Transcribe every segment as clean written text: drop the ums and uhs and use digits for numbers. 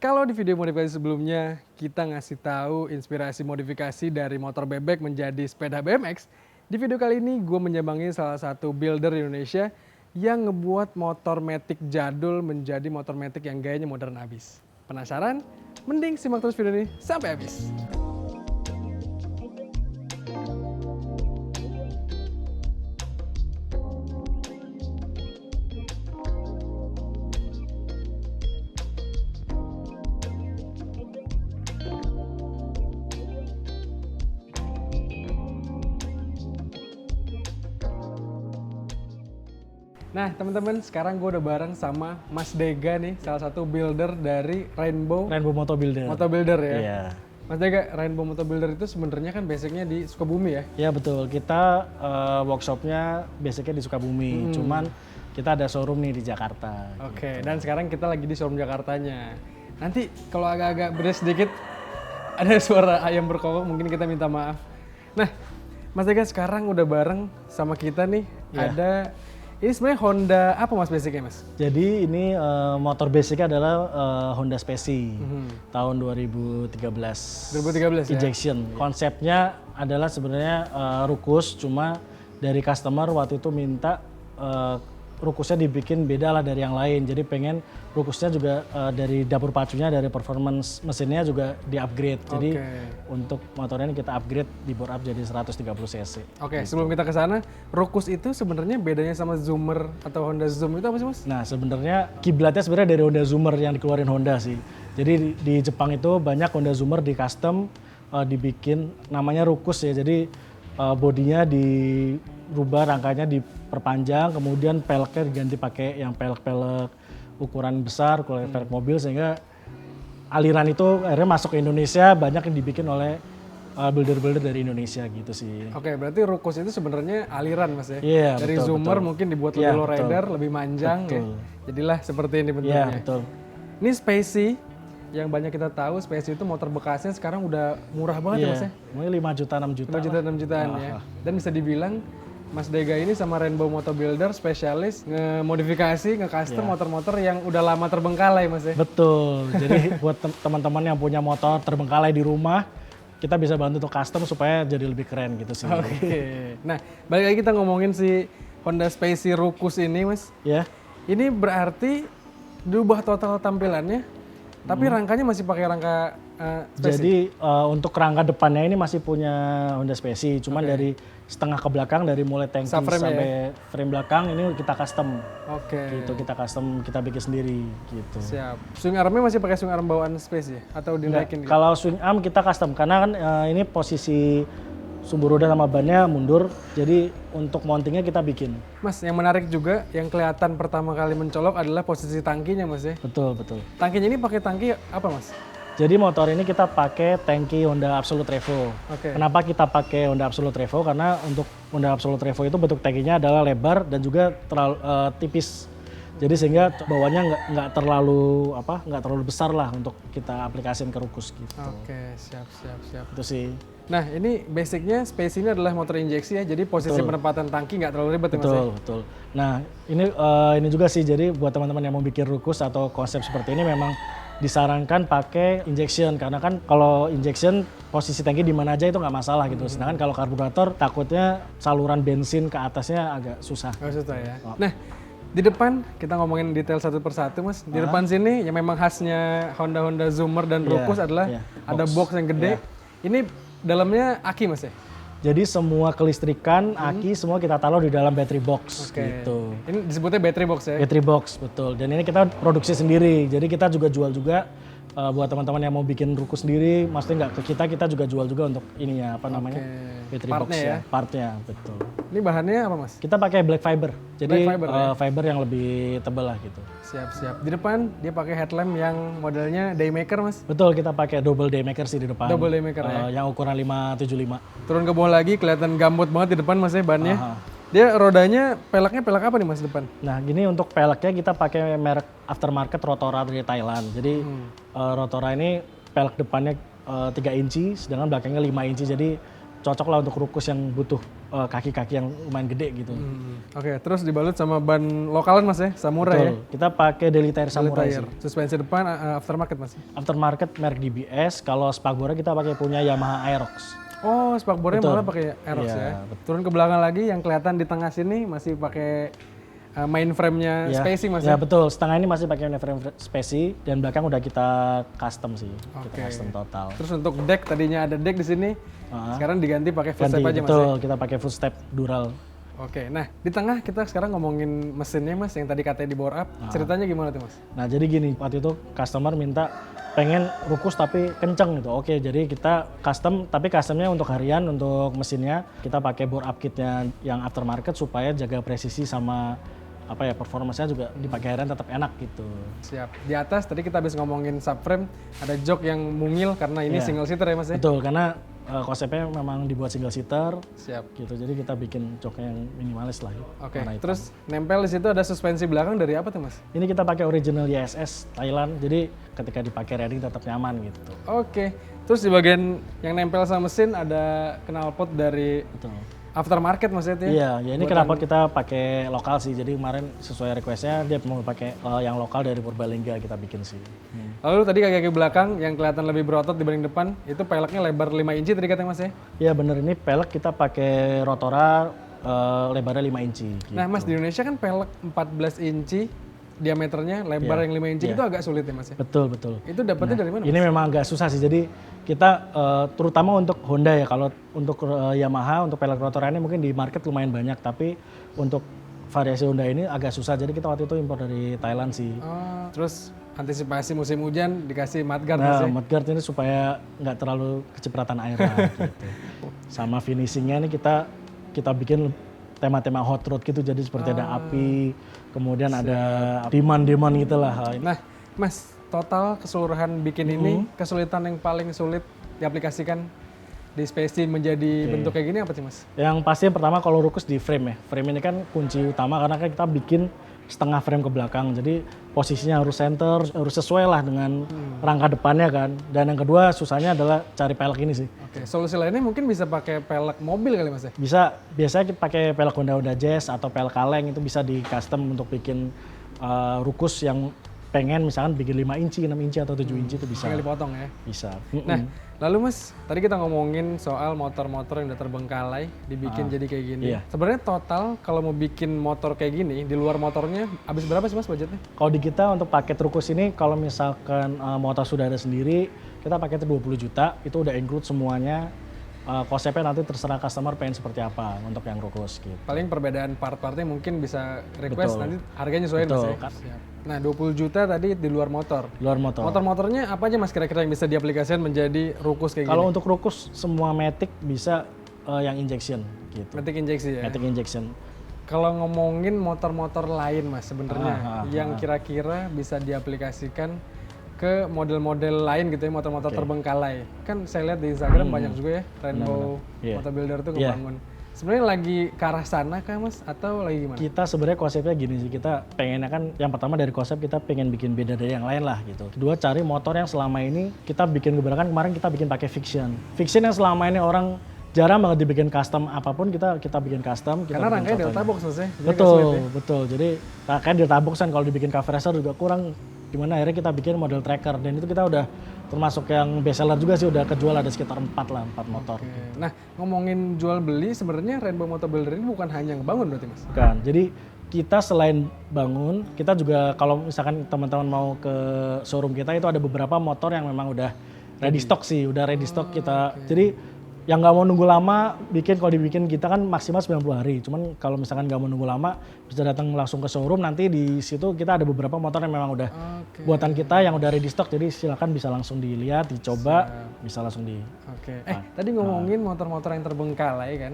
Kalau di video modifikasi sebelumnya kita ngasih tahu inspirasi modifikasi dari motor bebek menjadi sepeda BMX, di video kali ini gue menyambangi salah satu builder di Indonesia yang ngebuat motor matic jadul menjadi motor matic yang gayanya modern abis. Penasaran? Mending simak terus video ini sampai habis. Nah teman-teman, sekarang gue udah bareng sama Mas Dega nih, salah satu builder dari Rainbow Moto Builder. Moto Builder ya. Iya. Mas Dega, Rainbow Moto Builder itu sebenarnya kan basicnya di Sukabumi ya? Iya betul. Kita workshopnya basicnya di Sukabumi. Cuman kita ada showroom nih di Jakarta. Oke, dan sekarang kita lagi di showroom Jakartanya. Nanti kalau agak-agak beres sedikit ada suara ayam berkokok, mungkin kita minta maaf. Nah, Mas Dega sekarang udah bareng sama kita nih. Iya. Ada ini sebenarnya Honda apa Mas basicnya Mas? Jadi ini motor basicnya adalah Honda Speci tahun 2013. 2013 ya? Injection. Konsepnya adalah sebenarnya rukus, cuma dari customer waktu itu minta rukusnya dibikin beda lah dari yang lain. Jadi pengen rukusnya juga dari dapur pacunya, dari performance mesinnya juga di-upgrade. Jadi untuk motornya ini kita upgrade, di bore up jadi 130 cc. Oke, sebelum kita ke sana, rukus itu sebenarnya bedanya sama Zoomer atau Honda Zoom itu apa sih Mas? Nah sebenarnya kiblatnya sebenarnya dari Honda Zoomer yang dikeluarin Honda sih. Jadi di Jepang itu banyak Honda Zoomer di custom dibikin namanya rukus ya. Jadi bodinya dirubah, rangkanya diperpanjang, kemudian peleknya diganti pakai yang pelek-pelek ukuran besar, pelek mobil, sehingga aliran itu akhirnya masuk ke Indonesia, banyak yang dibikin oleh builder-builder dari Indonesia gitu sih. Oke, berarti rukus itu sebenarnya aliran Mas ya? Iya, dari betul, Zoomer betul. mungkin dibuat Iya, lebih lowrider, lebih manjang ya. Jadilah seperti ini bentuknya. Iya, betul. Ini Speci yang banyak kita tahu, Speci itu motor bekasnya sekarang udah murah banget ya Mas ya? Mulai 5 juta, 6 juta. 5 juta, 6 jutaan ya. Dan bisa dibilang Mas Dega ini sama Rainbow Moto Builder spesialis nge-modifikasi, nge-custom motor-motor yang udah lama terbengkalai Mas ya? Betul, jadi buat teman-teman yang punya motor terbengkalai di rumah, kita bisa bantu untuk custom supaya jadi lebih keren gitu sih. Oke. Nah, balik lagi kita ngomongin si Honda Speci rukus ini Mas. Ya. Ini berarti diubah total tampilannya, tapi rangkanya masih pakai rangka Speci? Jadi untuk rangka depannya ini masih punya Honda Speci, cuman dari setengah ke belakang, dari mulai tangki sampai frame belakang ini kita custom. Oke. Gitu, kita custom, kita bikin sendiri gitu. Siap. Swing armnya masih pakai swing arm bawaan Speci ya? Atau dinaikin? Gitu? Kalau swing arm kita custom, karena kan ini posisi sumbu roda sama bannya mundur, jadi untuk mountingnya kita bikin. Mas, yang menarik juga, yang kelihatan pertama kali mencolok adalah posisi tangkinya Mas ya? Betul, betul. Tangkinya ini pakai tangki apa Mas? Jadi motor ini kita pakai tangki Honda Absolute Revo. Kenapa kita pakai Honda Absolute Revo? Karena untuk Honda Absolute Revo itu bentuk tangkinya adalah lebar dan juga terlalu tipis. Jadi sehingga bawahnya nggak terlalu besar lah untuk kita aplikasikan ke rukus gitu. Oke, siap. Itu sih. Nah ini basicnya Speci ini adalah motor injeksi ya, jadi posisi penempatan tangki nggak terlalu ribet ya Mas? Betul. Nah ini juga sih, jadi buat teman-teman yang mau bikin rukus atau konsep seperti ini memang disarankan pakai injection, karena kan kalau injection posisi tangki di mana aja itu nggak masalah gitu. Sedangkan kalau karburator takutnya saluran bensin ke atasnya agak susah. Susah ya. Nah di depan kita ngomongin detail satu persatu Mas. Di depan sini yang memang khasnya Honda Zoomer dan rukus adalah ada box yang gede. Ini dalamnya aki Mas ya? Jadi semua kelistrikan, aki semua kita taruh di dalam battery box gitu. Ini disebutnya battery box ya? Battery box, betul. Dan ini kita produksi sendiri. Jadi kita juga jual juga buat teman-teman yang mau bikin rukus sendiri. Maksudnya nggak ke kita juga jual juga untuk ininya battery box ya. Partnya, betul. Ini bahannya apa Mas? Kita pakai black fiber. Jadi black fiber, fiber yang lebih tebal lah gitu. Siap. Di depan dia pakai headlamp yang modelnya Daymaker Mas? Betul, kita pakai double Daymaker sih di depan. Double Daymaker ya? Yang ukuran 575. Turun ke bawah lagi kelihatan gambut banget di depan Mas ya bannya. Dia rodanya peleknya pelek apa nih Mas depan? Nah gini, untuk peleknya kita pakai merek aftermarket Rotora dari Thailand. Jadi Rotora ini pelek depannya 3 inci, sedangkan belakangnya 5 inci. Jadi cocok lah untuk rukus yang butuh kaki-kaki yang lumayan gede gitu. Oke, terus dibalut sama ban lokalan Mas ya, Samurai ya. Betul. Kita pakai daily tire Samurai Tire. sih. Suspensi depan aftermarket Mas. Aftermarket merek DBS, kalau spakbornya kita pakai punya Yamaha Aerox. Oh, spakbornya Betul. malah pakai Aerox Iya, ya. Turun ke belakang lagi yang kelihatan di tengah sini masih pakai mainframe-nya Ya, Spacey Mas ya ya. betul, setengah ini masih pakai frame Spacey dan belakang udah kita custom sih, Oke. kita custom total. Terus untuk deck tadinya ada deck di sini, sekarang diganti pakai footstep Ganti, aja Mas. betul, kita pakai footstep dural. Oke, nah di tengah kita sekarang ngomongin mesinnya Mas, yang tadi katanya di bore up. Ceritanya gimana tuh Mas? Nah jadi gini, waktu itu customer minta pengen rukus tapi kenceng gitu. Oke, jadi kita custom, tapi customnya untuk harian, untuk mesinnya kita pakai bore up kitnya yang aftermarket supaya jaga presisi sama performanya juga dipakai harian tetap enak gitu. Siap. Di atas tadi kita habis ngomongin subframe, ada jok yang mungil karena ini Iya. single seater ya Mas ya? Betul, karena konsepnya memang dibuat single seater Siap. gitu. Jadi kita bikin joknya yang minimalis lah. Oke, warna hitam. terus nempel di situ ada suspensi belakang dari apa tuh Mas? Ini kita pakai original YSS Thailand. Jadi ketika dipakai riding tetap nyaman gitu. Oke, terus di bagian yang nempel sama mesin ada knalpot dari Betul. aftermarket Mas ya? Iya, ya ini kenapa kita pakai lokal sih. Jadi kemarin sesuai requestnya dia mau pakai yang lokal dari Purbalingga kita bikin sih. Lalu tadi kaki-kaki belakang yang kelihatan lebih berotot dibanding depan, itu peleknya lebar 5 inci tadi katanya Mas ya? Iya bener, ini pelek kita pakai Rotora lebarnya 5 inci. Gitu. Nah Mas, di Indonesia kan pelek 14 inci diameternya, lebar yang 5 inci itu agak sulit ya Mas ya? Betul, betul. Itu dapetnya dari mana? Ini memang agak susah sih. Jadi kita terutama untuk Honda ya, kalau untuk Yamaha untuk pelek Rotora ini mungkin di market lumayan banyak, tapi untuk variasi Honda ini agak susah. Jadi kita waktu itu impor dari Thailand sih. Oh, terus antisipasi musim hujan dikasih mudguard Mas Nah, ya? mudguard ini supaya nggak terlalu kecipratan air lah gitu. Sama finishingnya ini kita bikin tema-tema hot rod gitu, jadi seperti ada api, kemudian ada demand gitu lah. Nah Mas, total keseluruhan bikin ini, kesulitan yang paling sulit diaplikasikan di Spacey menjadi bentuk kayak gini apa sih Mas? Yang pasti yang pertama kalau rukus di frame ya. Frame ini kan kunci utama karena kan kita bikin setengah frame ke belakang. Jadi posisinya harus center, harus sesuai lah dengan rangka depannya kan. Dan yang kedua susahnya adalah cari pelek ini sih. Oke, solusi lainnya mungkin bisa pakai pelek mobil kali Mas ya? Bisa, biasanya kita pakai pelek Honda Jazz atau pelek kaleng itu bisa di custom untuk bikin rukus yang pengen misalkan bikin 5 inci, 6 inci atau 7 inci itu bisa. Tinggal dipotong ya? Bisa. Nah, lalu Mas, tadi kita ngomongin soal motor-motor yang udah terbengkalai, dibikin jadi kayak gini. Iya. Sebenarnya total kalau mau bikin motor kayak gini, di luar motornya habis berapa sih Mas budgetnya? Kalau di kita untuk paket rukus ini, kalau misalkan motor sudah ada sendiri, kita paketnya 20 juta, itu udah include semuanya. Konsepnya nanti terserah customer pengen seperti apa untuk yang rukus gitu. Paling perbedaan part-partnya mungkin bisa request, Betul. nanti harganya sesuai Mas Betul. ya? Siap. Nah, 20 juta tadi di luar motor. Luar motor. Motor-motornya apa aja Mas kira-kira yang bisa diaplikasikan menjadi rukus kayak Kalau gini? untuk rukus semua Matic bisa yang injection gitu. Matic injeksi ya? Matic injection. Kalau ngomongin motor-motor lain Mas sebenarnya yang kira-kira bisa diaplikasikan ke model-model lain gitu ya, motor-motor terbengkalai. Kan saya lihat di Instagram banyak juga ya, Rainbow Iya. Motor Builder tuh Iya. ngebangun. Sebenarnya lagi ke arah sana kah Mas atau lagi gimana? Kita sebenarnya konsepnya gini sih, kita pengennya kan yang pertama dari konsep kita pengen bikin beda dari yang lain lah gitu. Kedua cari motor yang selama ini kita bikin gebrakan, kemarin kita bikin pakai fiction. Fiction yang selama ini orang jarang banget dibikin custom apapun kita bikin custom. Kita Karena bikin rangkanya contohnya. Delta Box Mas ya? Jadi agak Betul, sulit ya? betul. Jadi kan Delta Box kan kalau dibikin cover racer juga kurang, gimana akhirnya kita bikin model tracker dan itu kita udah termasuk yang best seller juga sih, udah kejual ada sekitar 4 motor. Oke. Nah, ngomongin jual beli sebenarnya Rainbow Motor Builder ini bukan hanya ngebangun berarti Mas? Kan. Jadi kita selain bangun, kita juga kalau misalkan teman-teman mau ke showroom kita itu ada beberapa motor yang memang udah ready stock sih, udah ready stock kita. Jadi yang nggak mau nunggu lama, kalau dibikin kita kan maksimal 90 hari. Cuman kalau misalkan nggak mau nunggu lama, bisa datang langsung ke showroom. Nanti di situ kita ada beberapa motor yang memang udah Oke. buatan kita yang udah ready stock. Jadi silakan bisa langsung dilihat, dicoba, bisa langsung di. Oke. Tadi ngomongin motor-motor yang terbengkalai kan.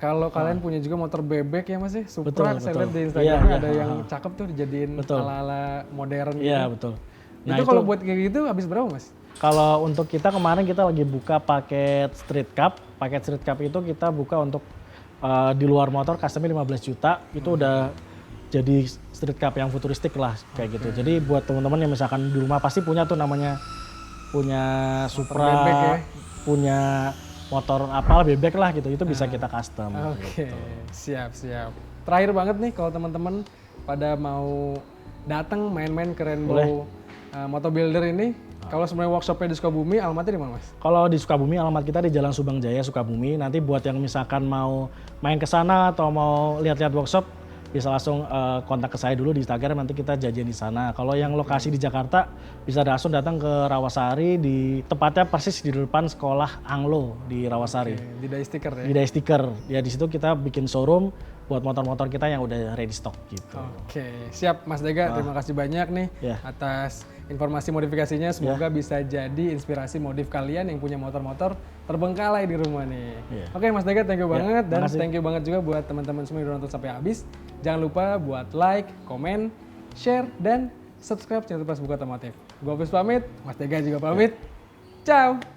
Kalau kalian punya juga motor bebek ya Mas ya? Supra, Betul, saya betul. lihat di Instagram Iya, ada yang cakep tuh dijadiin Betul. ala-ala modern gitu. Iya betul. Nah itu kalau buat kayak gitu habis berapa Mas? Kalau untuk kita kemarin kita lagi buka paket Street Cup. Paket Street Cup itu kita buka untuk di luar motor customnya 15 juta. Itu udah jadi Street Cup yang futuristik lah kayak gitu. Jadi buat teman-teman yang misalkan di rumah pasti punya tuh namanya punya bebek ya. Supra, punya motor apa bebek lah gitu, itu bisa kita custom. Oke, siap. Terakhir banget nih kalau teman-teman pada mau datang main-main ke Rainbow Moto Builder ini, kalau sebenarnya workshopnya di Sukabumi, alamatnya di mana Mas? Kalau di Sukabumi, alamat kita di Jalan Subang Jaya, Sukabumi. Nanti buat yang misalkan mau main ke sana atau mau lihat-lihat workshop, bisa langsung kontak ke saya dulu di Instagram, nanti kita janjian di sana. Kalau yang lokasi di Jakarta, bisa langsung datang ke Rawasari, di tepatnya persis di depan sekolah Anglo di Rawasari. Di Dai Sticker ya? Di Dai Sticker. Ya di situ kita bikin showroom buat motor-motor kita yang udah ready stock gitu. Oke, siap Mas Dega. Terima kasih banyak nih atas informasi modifikasinya. Semoga bisa jadi inspirasi modif kalian yang punya motor-motor terbengkalai di rumah nih. Oke Mas Dega, thank you banget. Dan thank you banget juga buat teman-teman semua yang udah nonton sampai habis. Jangan lupa buat like, komen, share, dan subscribe channel Pas Buka Otomotif. Gue Hafiz pamit, Mas Dega juga pamit. Ciao!